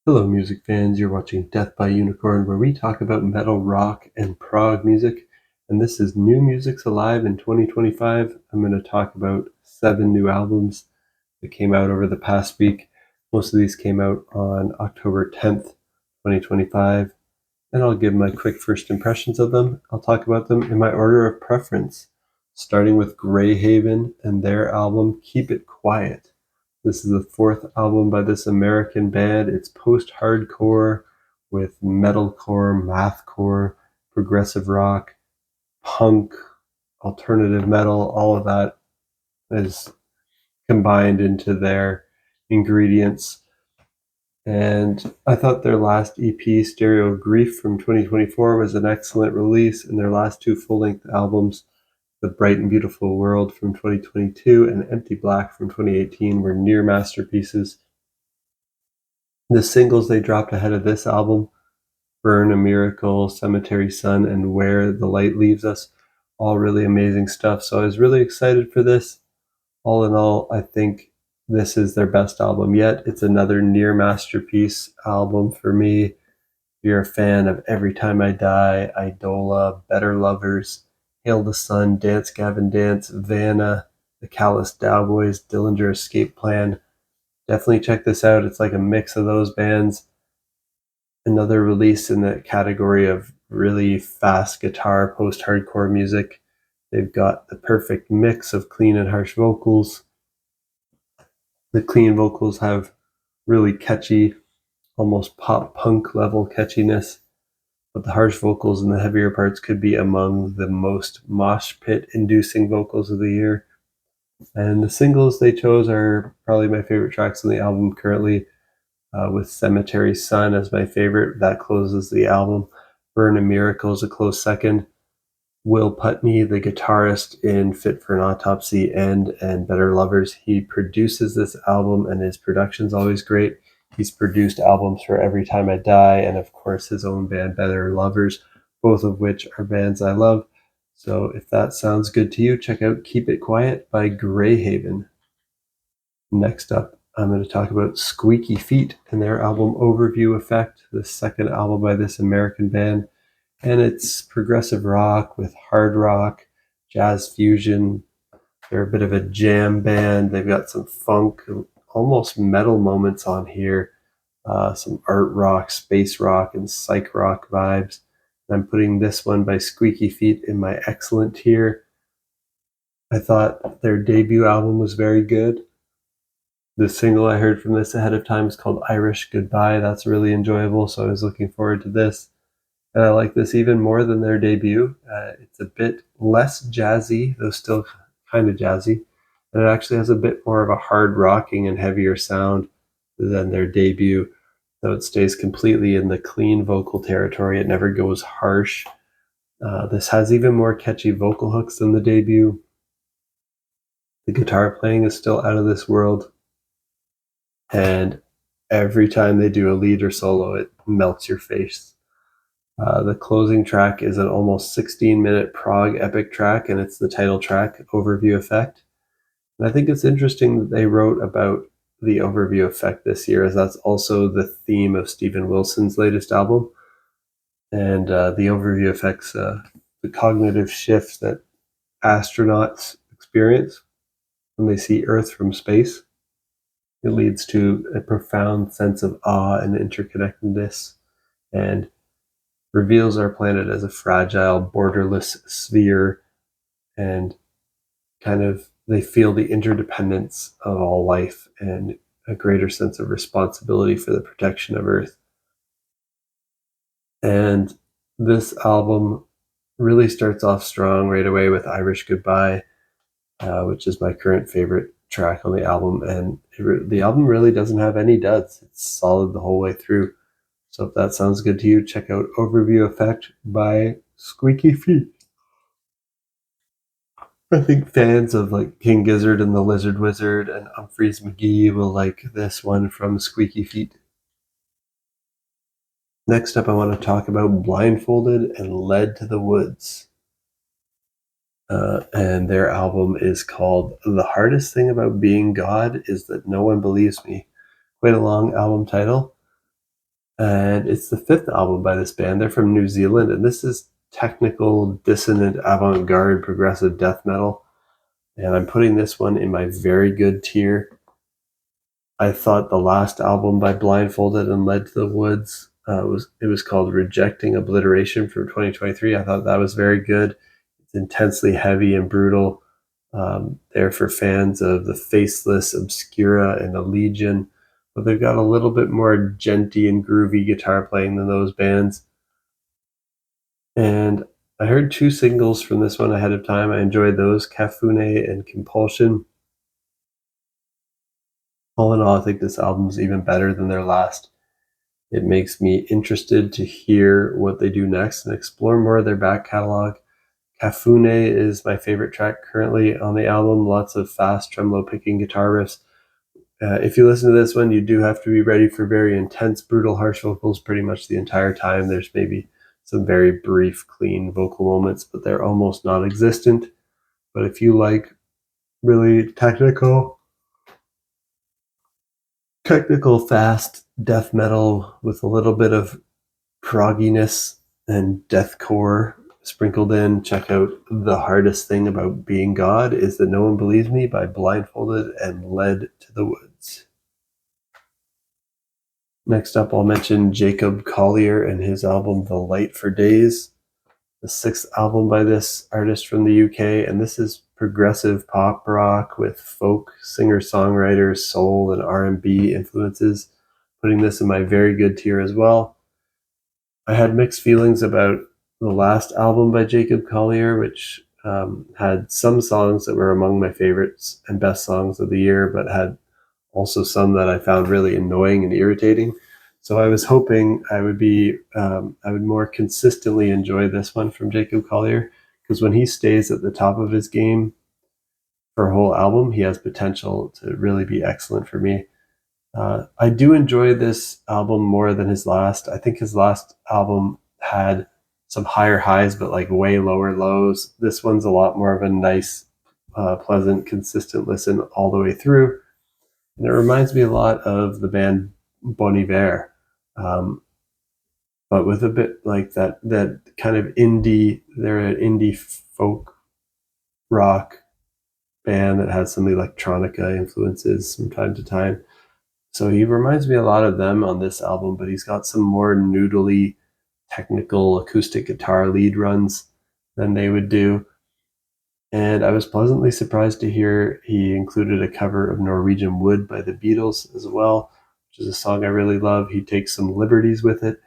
Hello, music fans. You're watching Death by Unicorn, where we talk about metal, rock, and prog music. And this is New Music's Alive in 2025. I'm going to talk about 7 new albums that came out over the past week. Most of these came out on October 10th, 2025. And I'll give my quick first impressions of them. I'll talk about them in my order of preference, starting with Greyhaven and their album Keep It Quiet. This is the 4th album by this American band. It's post-hardcore with metalcore, mathcore, progressive rock, punk, alternative metal. All of that is combined into their ingredients. And I thought their last EP, Stereo Grief from 2024, was an excellent release, and their last 2 full-length albums, The Bright and Beautiful World from 2022 and Empty Black from 2018, were near masterpieces. The singles they dropped ahead of this album, Burn a Miracle, Cemetery Sun, and Where the Light Leaves Us, all really amazing stuff. So I was really excited for this. All in all, I think this is their best album yet. It's another near masterpiece album for me. If you're a fan of Every Time I Die, Idola, Better Lovers, Hail the Sun, Dance Gavin Dance, Vanna, The Callous Cowboys, Dillinger Escape Plan, definitely check this out. It's like a mix of those bands. Another release in the category of really fast guitar post-hardcore music. They've got the perfect mix of clean and harsh vocals. The clean vocals have really catchy, almost pop punk level catchiness, but the harsh vocals and the heavier parts could be among the most mosh pit inducing vocals of the year. And the singles they chose are probably my favorite tracks on the album currently, with Cemetery Sun as my favorite. That closes the album. Burn a Miracle is a close second. Will Putney, the guitarist in Fit for an Autopsy and Better Lovers, he produces this album, and his production's always great. He's produced albums for Every Time I Die and, of course, his own band Better Lovers, both of which are bands I love. So if that sounds good to you, check out Keep It Quiet by Greyhaven. Next up, I'm going to talk about Squeaky Feet and their album Overview Effect, the second album by this American band. And it's progressive rock with hard rock, jazz fusion. They're a bit of a jam band. They've got some funk, almost metal moments on here, some art rock, space rock, and psych rock vibes. And I'm putting this one by Squeaky Feet in my excellent tier. I thought their debut album was very good. The single I heard from this ahead of time is called Irish Goodbye. That's really enjoyable, so I was looking forward to this. And I like this even more than their debut. It's a bit less jazzy, though still kind of jazzy. And it actually has a bit more of a hard rocking and heavier sound than their debut, though it stays completely in the clean vocal territory. It never goes harsh. This has even more catchy vocal hooks than the debut. The guitar playing is still out of this world. And every time they do a lead or solo, it melts your face. The closing track is an almost 16-minute prog epic track, and it's the title track, Overview Effect. And I think it's interesting that they wrote about the Overview Effect this year, as that's also the theme of Steven Wilson's latest album. And the Overview Effect's the cognitive shift that astronauts experience when they see Earth from space. It leads to a profound sense of awe and interconnectedness, and reveals our planet as a fragile, borderless sphere, and kind of they feel the interdependence of all life and a greater sense of responsibility for the protection of Earth. And this album really starts off strong right away with Irish Goodbye, which is my current favorite track on the album. And the album really doesn't have any duds. It's solid the whole way through. So if that sounds good to you, check out Overview Effect by Squeaky Feet. I think fans of like King Gizzard and the Lizard Wizard and Humphreys McGee will like this one from Squeaky Feet. Next up, I want to talk about Blindfolded and Led to the Woods. And their album is called The Hardest Thing About Being God Is That No One Believes Me. Quite a long album title. And it's the fifth album by this band. They're from New Zealand, and this is technical, dissonant, avant-garde, progressive death metal. And I'm putting this one in my very good tier. I thought the last album by Blindfolded and Led to the Woods was called Rejecting Obliteration from 2023. I thought that was very good. It's intensely heavy and brutal. There for fans of the Faceless, Obscura, and Allegion, but they've got a little bit more genty and groovy guitar playing than those bands. And I heard two singles from this one ahead of time. I enjoyed those, Cafune and Compulsion. All in all, I think this album's even better than their last. It makes me interested to hear what they do next and explore more of their back catalog. Cafune is my favorite track currently on the album. Lots of fast tremolo picking guitar riffs. If you listen to this one, you do have to be ready for very intense, brutal, harsh vocals pretty much the entire time. There's maybe some very brief, clean vocal moments, but they're almost non-existent. But if you like really technical, fast death metal with a little bit of progginess and deathcore sprinkled in, check out The Hardest Thing About Being God Is That No One Believes Me by Blindfolded and Led to the Woods. Next up, I'll mention Jacob Collier and his album The Light for Days, the sixth album by this artist from the UK, and this is progressive pop rock with folk, singer-songwriters, soul, and R&B influences, putting this in my very good tier as well. I had mixed feelings about the last album by Jacob Collier, which had some songs that were among my favorites and best songs of the year, but had also some that I found really annoying and irritating. So I was hoping I would more consistently enjoy this one from Jacob Collier, because when he stays at the top of his game for a whole album, he has potential to really be excellent for me. I do enjoy this album more than his last. I think his last album had some higher highs, but like way lower lows. This one's a lot more of a nice, pleasant, consistent listen all the way through. And it reminds me a lot of the band Bon Iver, but with a bit like that kind of indie. They're an indie folk rock band that has some electronica influences from time to time. So he reminds me a lot of them on this album, but he's got some more noodly technical acoustic guitar lead runs than they would do. And I was pleasantly surprised to hear he included a cover of Norwegian Wood by the Beatles as well, which is a song I really love. He takes some liberties with it.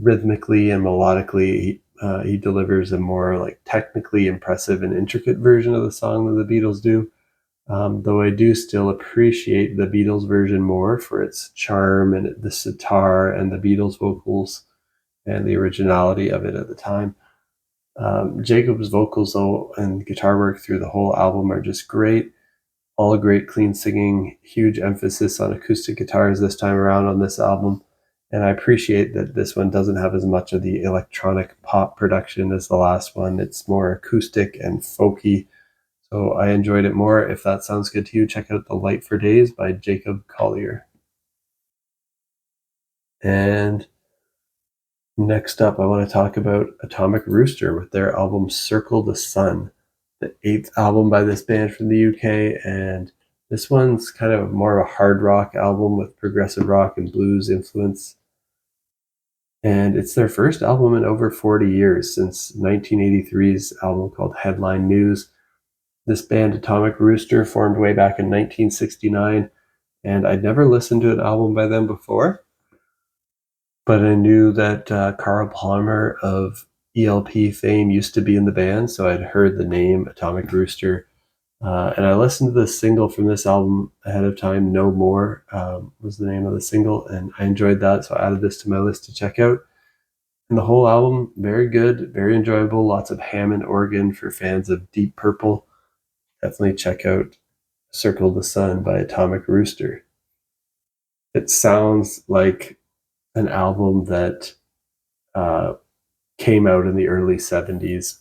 Rhythmically and melodically, he delivers a more like technically impressive and intricate version of the song than the Beatles do. Though I do still appreciate the Beatles version more for its charm and the sitar and the Beatles vocals and the originality of it at the time. Jacob's vocals, though, and guitar work through the whole album are just great. All great, clean singing, huge emphasis on acoustic guitars this time around on this album. And I appreciate that this one doesn't have as much of the electronic pop production as the last one. It's more acoustic and folky. So I enjoyed it more. If that sounds good to you, check out The Light for Days by Jacob Collier. And next up, I want to talk about Atomic Rooster with their album Circle the Sun, the eighth album by this band from the UK. And this one's kind of more of a hard rock album with progressive rock and blues influence. And it's their first album in over 40 years, since 1983's album called Headline News. This band, Atomic Rooster, formed way back in 1969, and I'd never listened to an album by them before, but I knew that Carl Palmer of ELP fame used to be in the band, so I'd heard the name Atomic Rooster. And I listened to the single from this album ahead of time. No More was the name of the single, and I enjoyed that, so I added this to my list to check out. And the whole album, very good, very enjoyable. Lots of Hammond organ for fans of Deep Purple. Definitely check out Circle the Sun by Atomic Rooster. It sounds like an album that came out in the early 70s.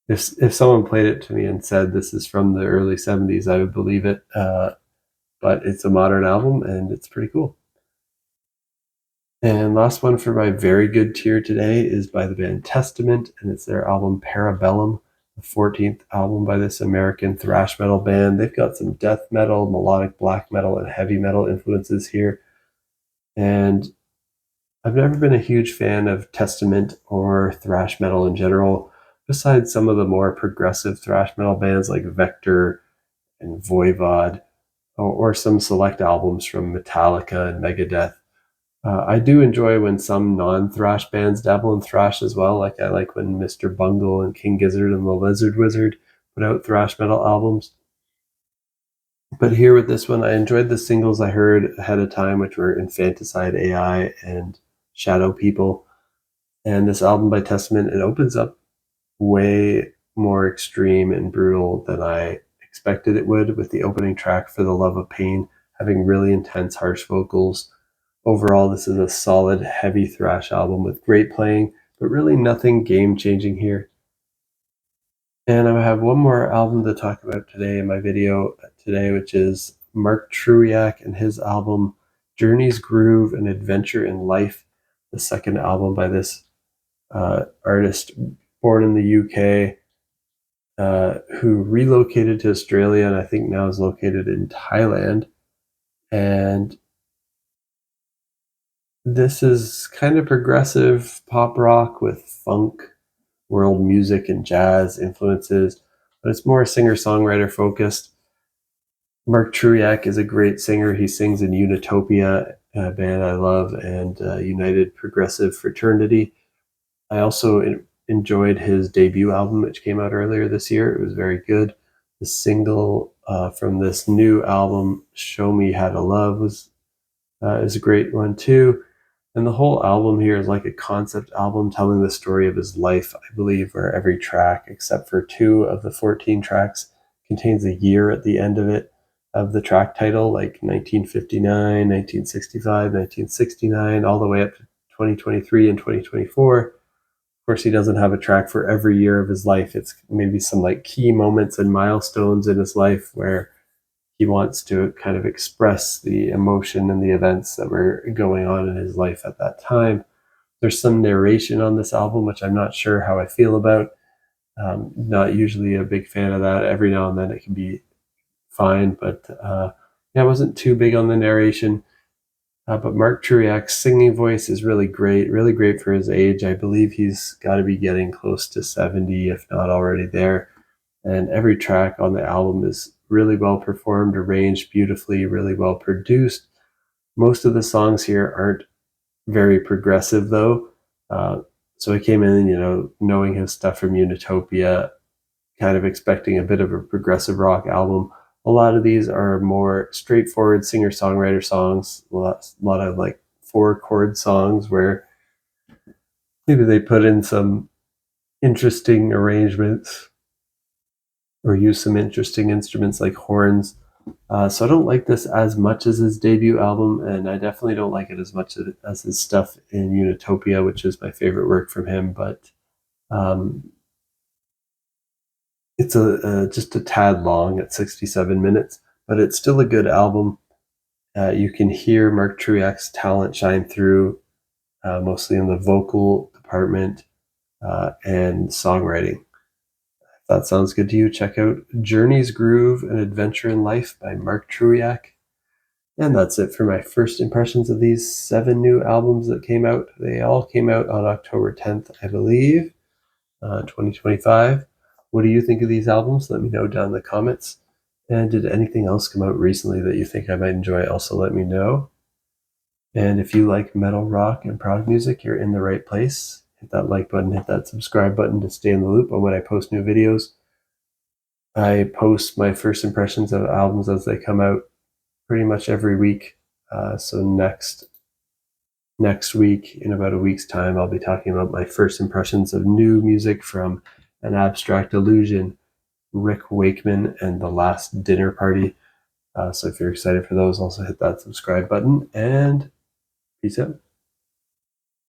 If someone played it to me and said this is from the early 70s, I would believe it. But it's a modern album and it's pretty cool. And last one for my very good tier today is by the band Testament, and it's their album Bellum, the 14th album by this American thrash metal band. They've got some death metal, melodic black metal, and heavy metal influences here. And I've never been a huge fan of Testament or thrash metal in general, besides some of the more progressive thrash metal bands like Vector and Voivod, or some select albums from Metallica and Megadeth. I do enjoy when some non-thrash bands dabble in thrash as well. Like I like when Mr. Bungle and King Gizzard and the Lizard Wizard put out thrash metal albums. But here with this one, I enjoyed the singles I heard ahead of time, which were Infanticide AI and Shadow People. And this album by Testament, it opens up way more extreme and brutal than I expected it would, with the opening track For the Love of Pain having really intense, harsh vocals. Overall, this is a solid, heavy thrash album with great playing, but really nothing game-changing here. And I have one more album to talk about today in my video today, which is Mark Trueack and his album Journey's Groove, An Adventure in Life, the second album by this artist born in the UK, who relocated to Australia and I think now is located in Thailand. And this is kind of progressive pop rock with funk, world music, and jazz influences, but it's more singer-songwriter focused. Mark Trueack is a great singer. He sings in Unitopia, a band I love, and United Progressive Fraternity. I also enjoyed his debut album, which came out earlier this year. It was very good. The single from this new album, Show Me How to Love, is a great one too. And the whole album here is like a concept album telling the story of his life, I believe, where every track, except for 2 of the 14 tracks, contains a year at the end of it, of the track title, like 1959, 1965, 1969, all the way up to 2023 and 2024. Of course, he doesn't have a track for every year of his life. It's maybe some like key moments and milestones in his life where he wants to kind of express the emotion and the events that were going on in his life at that time. There's some narration on this album, which I'm not sure how I feel about. Not usually a big fan of that. Every now and then it can be fine, but yeah, I wasn't too big on the narration. But Mark Trueack's singing voice is really great for his age. I believe he's got to be getting close to 70, if not already there. And every track on the album is really well performed, arranged beautifully, really well produced. Most of the songs here aren't very progressive, though. So I came in, knowing his stuff from Unitopia, kind of expecting a bit of a progressive rock album. A lot of these are more straightforward singer-songwriter songs, a lot of like 4-chord songs where maybe they put in some interesting arrangements or use some interesting instruments like horns. So I don't like this as much as his debut album, and I definitely don't like it as much as his stuff in Unitopia, which is my favorite work from him. But it's just a tad long at 67 minutes, but it's still a good album. You can hear Mark Trueack's talent shine through, mostly in the vocal department and songwriting. If that sounds good to you, check out Journey's Groove, An Adventure in Life by Mark Trueack. And that's it for my first impressions of these 7 new albums that came out. They all came out on October 10th, I believe, 2025. What do you think of these albums? Let me know down in the comments. And did anything else come out recently that you think I might enjoy? Also let me know. And if you like metal, rock, and prog music, you're in the right place. Hit that like button, hit that subscribe button to stay in the loop on when I post new videos. I post my first impressions of albums as they come out pretty much every week. So next week, in about a week's time, I'll be talking about my first impressions of new music from An Abstract Illusion, Rick Wakeman, and The Last Dinner Party. So if you're excited for those, also hit that subscribe button, and peace out.